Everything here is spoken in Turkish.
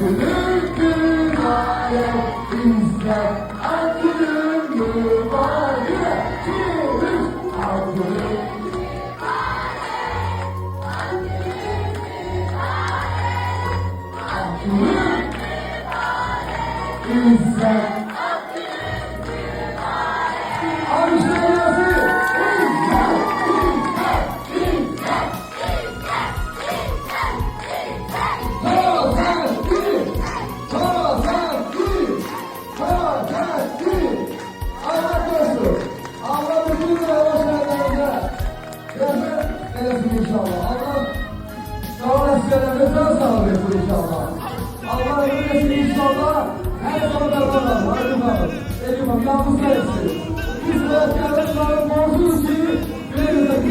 Akgün'ün mübarek İzzet, Akgün'ün mübarek Türk. Akgün'ün İzzet. İnşallah. Allah sağlık sağlık inşallah. Allah ömrünü inşallah her zaman devam eder. Hadi bakalım. Eyvallah. Yalnız gelsin. Biz bu okyanusların borcu için bir de